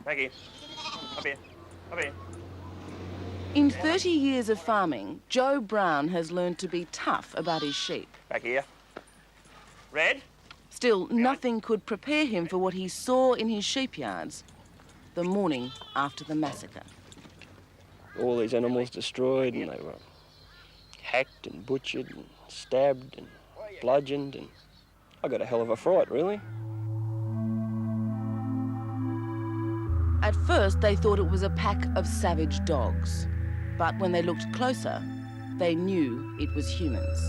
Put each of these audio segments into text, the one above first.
Back here. Up here. Up here. In 30 years of farming, Joe Brown has learned to be tough about his sheep. Back here. Red. Still, nothing could prepare him for what he saw in his sheep yards the morning after the massacre. All these animals destroyed, and they were hacked and butchered and stabbed and bludgeoned, and I got a hell of a fright, really. At first, they thought it was a pack of savage dogs. But when they looked closer, they knew it was humans.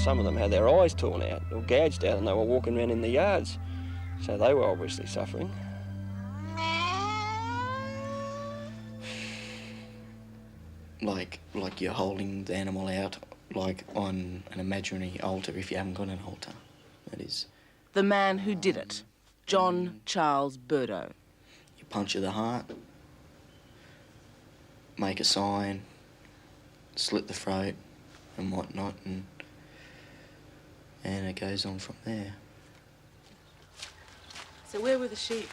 Some of them had their eyes torn out or gouged out, and they were walking around in the yards. So they were obviously suffering. Like you're holding the animal out, like on an imaginary altar if you haven't got an altar. That is. The man who did it, John Charles Burdo. You puncture the heart, make a sign, slit the throat and whatnot, and it goes on from there. So where were the sheep?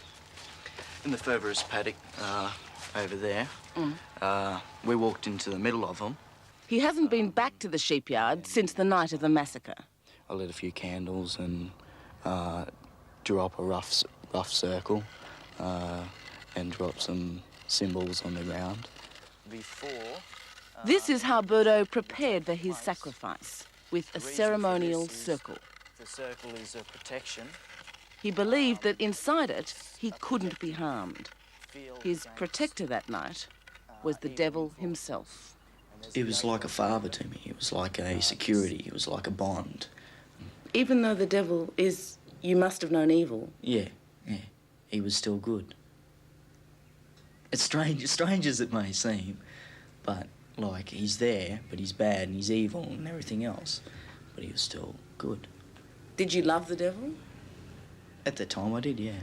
In the furthest paddock over there. We walked into the middle of them. He hasn't been back to the sheepyard since the night of the massacre. I lit a few candles and drew up a rough circle and dropped some symbols on the ground. This is how Burdo prepared for his sacrifice, with a ceremonial circle. The circle is a protection. He believed that inside it, he couldn't be harmed. His protector that night was the devil himself. It was like a father to me. It was like a security. It was like a bond. Even though the devil is, you must have known evil. Yeah. He was still good. It's strange as it may seem, but like he's there, but he's bad and he's evil and everything else, but he was still good. Did you love the devil? At the time I did, yeah.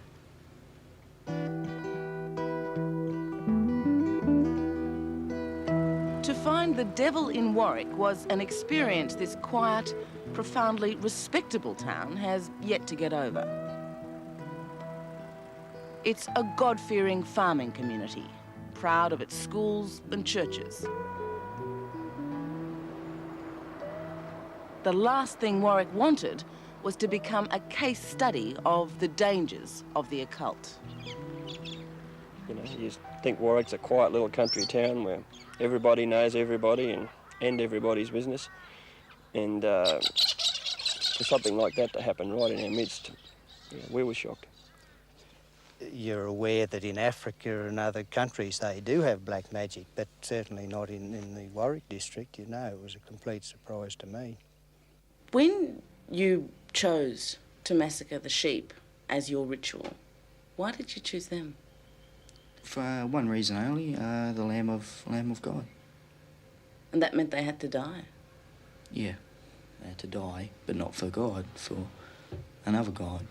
To find the devil in Warwick was an experience this quiet, profoundly respectable town has yet to get over. It's a God-fearing farming community, proud of its schools and churches. The last thing Warwick wanted was to become a case study of the dangers of the occult. You know, you think Warwick's a quiet little country town where everybody knows everybody and everybody's business. And for something like that to happen right in our midst, we were shocked. You're aware that in Africa and other countries they do have black magic, but certainly not in the Warwick district, you know. It was a complete surprise to me. When you chose to massacre the sheep as your ritual, why did you choose them? For one reason only, the Lamb of God. And that meant they had to die? Yeah, they had to die, but not for God, for another God.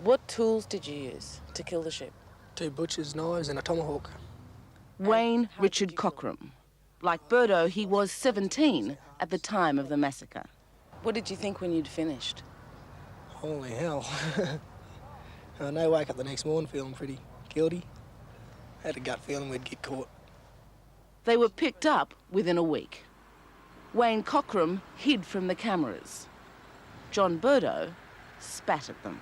What tools did you use to kill the sheep? 2 butcher's knives and a tomahawk. Wayne Richard Cockram. Like Burdo, he was 17 at the time of the massacre. What did you think when you'd finished? Holy hell. I know, wake up the next morning feeling pretty guilty. I had a gut feeling we'd get caught. They were picked up within a week. Wayne Cockram hid from the cameras. John Burdo spat at them.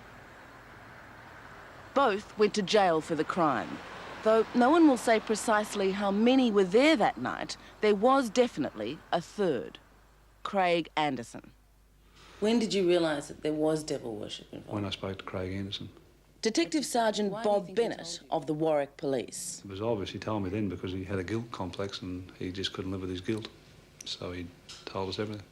Both went to jail for the crime. Though no one will say precisely how many were there that night, there was definitely a third, Craig Anderson. When did you realise that there was devil worship involved? When I spoke to Craig Anderson. Detective Sergeant Bob Bennett of the Warwick Police. It was obvious, he told me then, because he had a guilt complex and he just couldn't live with his guilt. So he told us everything.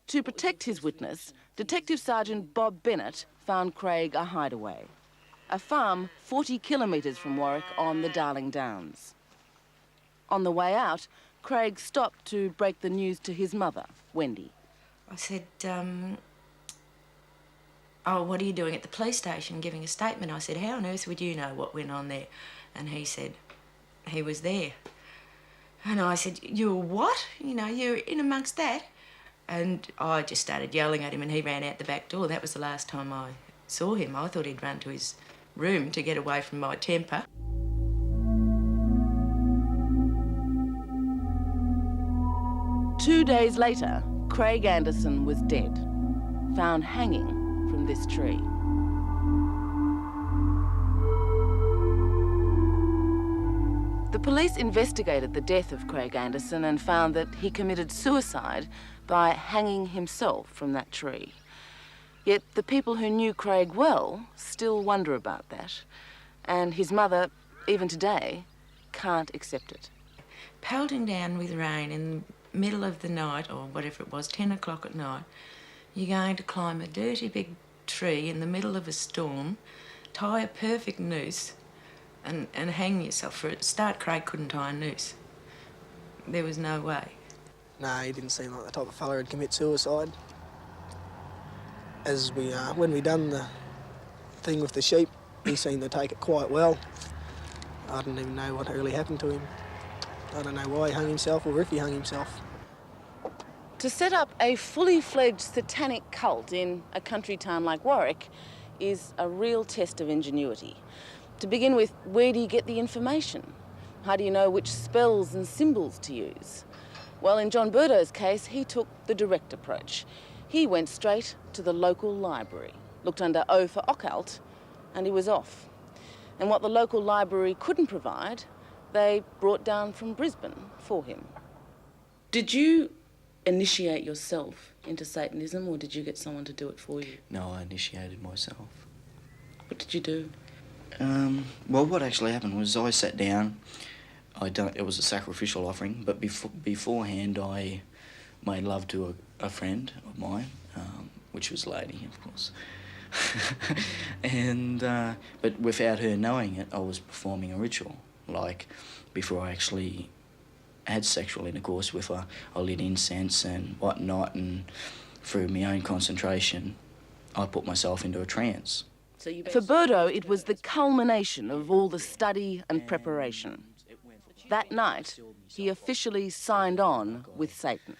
To protect his witness, Detective Sergeant Bob Bennett found Craig a hideaway. A farm 40 kilometres from Warwick on the Darling Downs. On the way out, Craig stopped to break the news to his mother, Wendy. I said, oh, what are you doing at the police station, giving a statement? I said, how on earth would you know what went on there? And he said, he was there. And I said, you were what? You know, you're in amongst that? And I just started yelling at him and he ran out the back door. That was the last time I saw him, I thought he'd run to his room to get away from my temper. Two days later, Craig Anderson was dead, found hanging from this tree. The police investigated the death of Craig Anderson and found that he committed suicide by hanging himself from that tree. Yet the people who knew Craig well still wonder about that, and his mother, even today, can't accept it. Pelting down with rain in the middle of the night, or whatever it was, 10 o'clock at night, you're going to climb a dirty big tree in the middle of a storm, tie a perfect noose, and hang yourself. For a start, Craig couldn't tie a noose. There was no way. No, he didn't seem like the type of fella who'd commit suicide. As when we done the thing with the sheep, he seemed to take it quite well. I didn't even know what really happened to him. I don't know why he hung himself or if he hung himself. To set up a fully fledged satanic cult in a country town like Warwick is a real test of ingenuity. To begin with, where do you get the information? How do you know which spells and symbols to use? Well, in John Burdo's case, he took the direct approach. He went straight to the local library, looked under O for occult, and he was off. And what the local library couldn't provide, they brought down from Brisbane for him. Did you initiate yourself into Satanism, or did you get someone to do it for you? No, I initiated myself. What did you do? Well, what actually happened was I sat down. It was a sacrificial offering, but beforehand I made love to a friend of mine, which was a lady, of course. And but without her knowing it, I was performing a ritual. Like, before I actually had sexual intercourse with her, I lit incense and whatnot, and through my own concentration, I put myself into a trance. For Burdo, it was the culmination of all the study and preparation. That night, he officially signed on with Satan.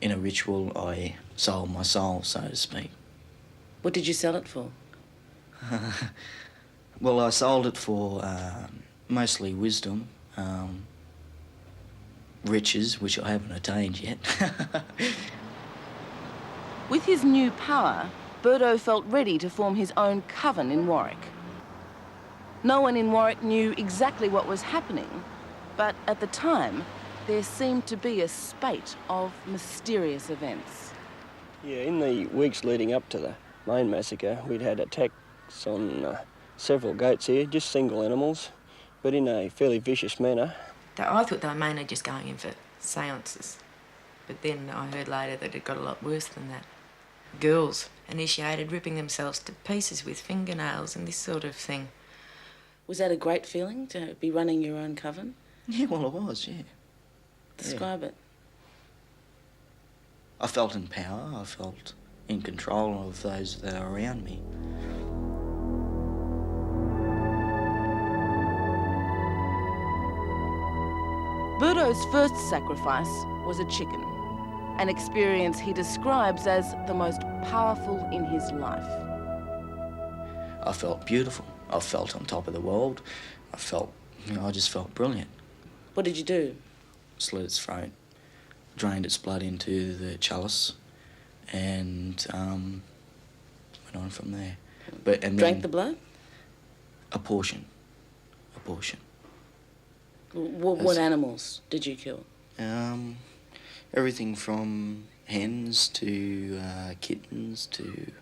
In a ritual, I sold my soul, so to speak. What did you sell it for? Well, I sold it for mostly wisdom, riches, which I haven't attained yet. With his new power, Burdo felt ready to form his own coven in Warwick. No one in Warwick knew exactly what was happening, but at the time, there seemed to be a spate of mysterious events. Yeah, in the weeks leading up to the main massacre, we'd had attacks on several goats here, just single animals, but in a fairly vicious manner. I thought they were mainly just going in for seances, but then I heard later that it got a lot worse than that. Girls initiated ripping themselves to pieces with fingernails and this sort of thing. Was that a great feeling, to be running your own coven? Yeah, well, it was, yeah. Describe it. I felt in power, I felt in control of those that are around me. Burdo's first sacrifice was a chicken, an experience he describes as the most powerful in his life. I felt beautiful. I felt on top of the world. I just felt brilliant. What did you do? Slit its throat, drained its blood into the chalice, and went on from there. Drank the blood? A portion. What animals did you kill? Everything from hens to kittens to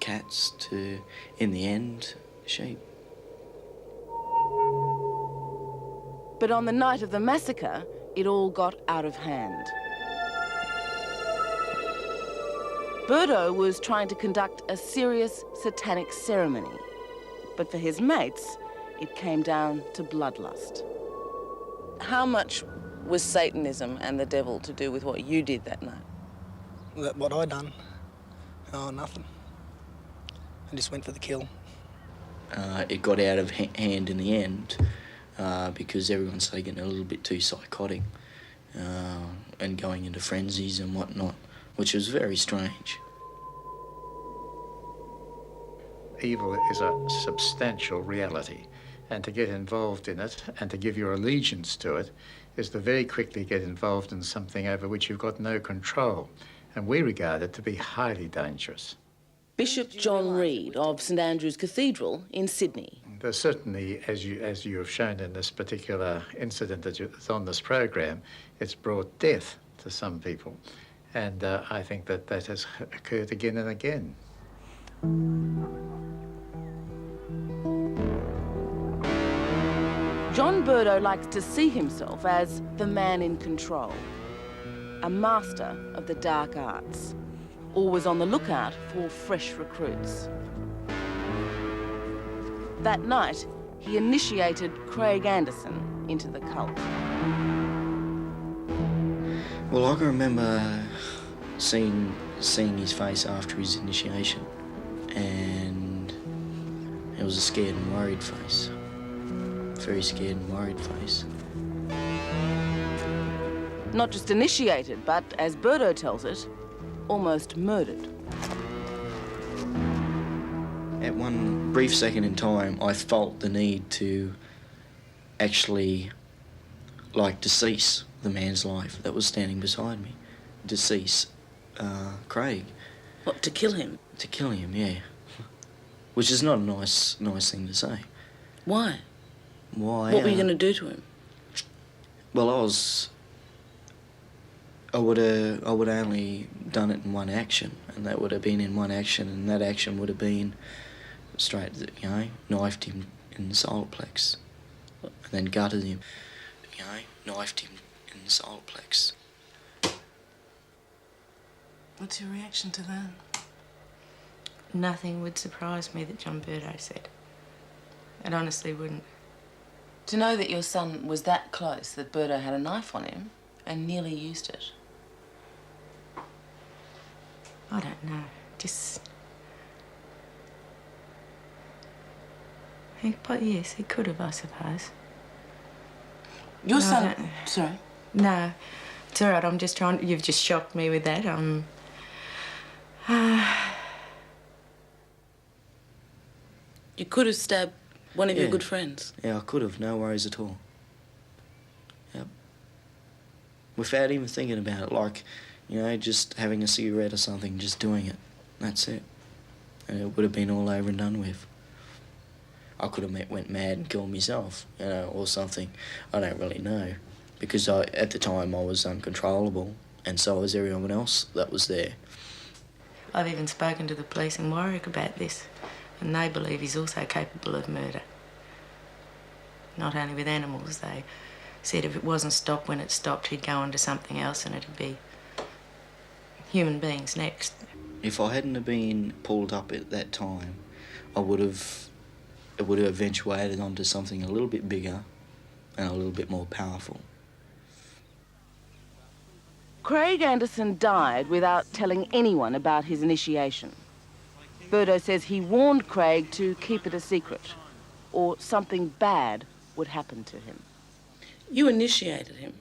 cats to, in the end, sheep. But on the night of the massacre, it all got out of hand. Burdo was trying to conduct a serious satanic ceremony, but for his mates, it came down to bloodlust. How much was Satanism and the devil to do with what you did that night? What I done? Oh, nothing. I just went for the kill. It got out of hand in the end because everyone's taking it a little bit too psychotic and going into frenzies and whatnot, which was very strange. evil is a substantial reality, and to get involved in it and to give your allegiance to it is to very quickly get involved in something over which you've got no control, and we regard it to be highly dangerous. Bishop John Reid of St Andrew's Cathedral in Sydney. There's certainly, as you have shown in this particular incident that's on this program, it's brought death to some people, and I think that has occurred again and again. John Burdo likes to see himself as the man in control, a master of the dark arts, always on the lookout for fresh recruits. That night, he initiated Craig Anderson into the cult. Well, I can remember seeing his face after his initiation, and it was a scared and worried face. Very scared and worried face. Not just initiated, but, as Burdo tells it, almost murdered. At one brief second in time, I felt the need to actually, decease the man's life that was standing beside me. Decease Craig. What, to kill him? To kill him, yeah. Which is not a nice thing to say. Why? Why? What were you going to do to him? Well, I would have only done it in one action, and that would have been in one action, and that action would have been straight, knifed him in the solar plex, and then gutted him, knifed him in the solar plex. What's your reaction to that? Nothing would surprise me that John Burdo said. It honestly wouldn't. To know that your son was that close that Burdo had a knife on him and nearly used it. I don't know. But yes, he could have, I suppose. Your No, son... I don't- Sorry? No, it's all right. I'm just trying. You've just shocked me with that. You could have stabbed one of your Yeah. good friends. Yeah, I could have, no worries at all. Yep. Without even thinking about it, just having a cigarette or something, just doing it. That's it. And it would have been all over and done with. I could have went mad and killed myself, or something. I don't really know. Because at the time I was uncontrollable, and so was everyone else that was there. I've even spoken to the police in Warwick about this, and they believe he's also capable of murder. Not only with animals, they said if it wasn't stopped when it stopped, he'd go on to something else and it'd be human beings next. If I hadn't have been pulled up at that time, it would have eventuated onto something a little bit bigger and a little bit more powerful. Craig Anderson died without telling anyone about his initiation. Burdo says he warned Craig to keep it a secret, or something bad would happen to him. You initiated him.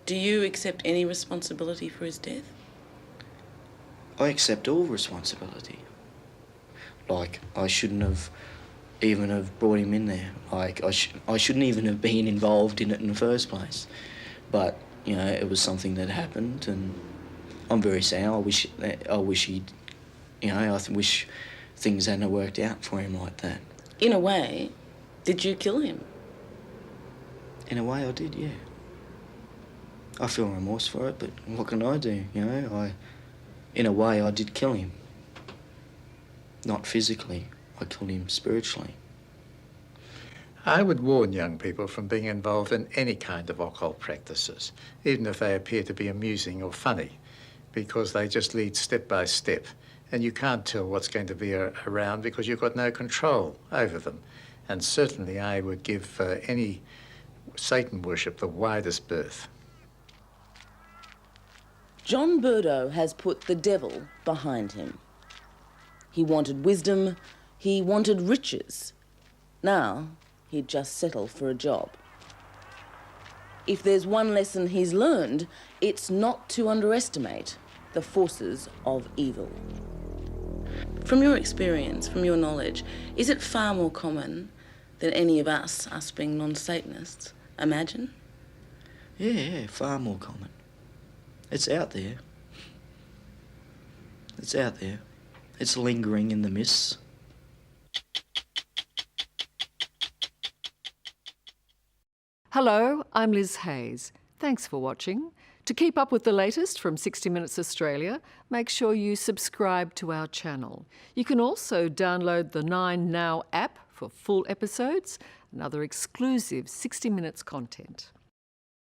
Do you accept any responsibility for his death? I accept all responsibility. I shouldn't have even have brought him in there. I shouldn't even have been involved in it in the first place. But, it was something that happened, and I'm very sad. I wish he'd, I wish things hadn't worked out for him like that. In a way, did you kill him? In a way, I did, yeah. I feel remorse for it, but what can I do, In a way, I did kill him. Not physically, I killed him spiritually. I would warn young people from being involved in any kind of occult practices, even if they appear to be amusing or funny, because they just lead step by step, and you can't tell what's going to be around because you've got no control over them. And certainly I would give any Satan worship the widest berth. John Burdo has put the devil behind him. He wanted wisdom, he wanted riches. Now, he'd just settle for a job. If there's one lesson he's learned, it's not to underestimate the forces of evil. From your experience, from your knowledge, is it far more common than any of us being non-Satanists, imagine? Yeah, far more common. It's out there. It's out there. It's lingering in the mists. Hello, I'm Liz Hayes. Thanks for watching. To keep up with the latest from 60 Minutes Australia, make sure you subscribe to our channel. You can also download the 9 Now app for full episodes and other exclusive 60 Minutes content.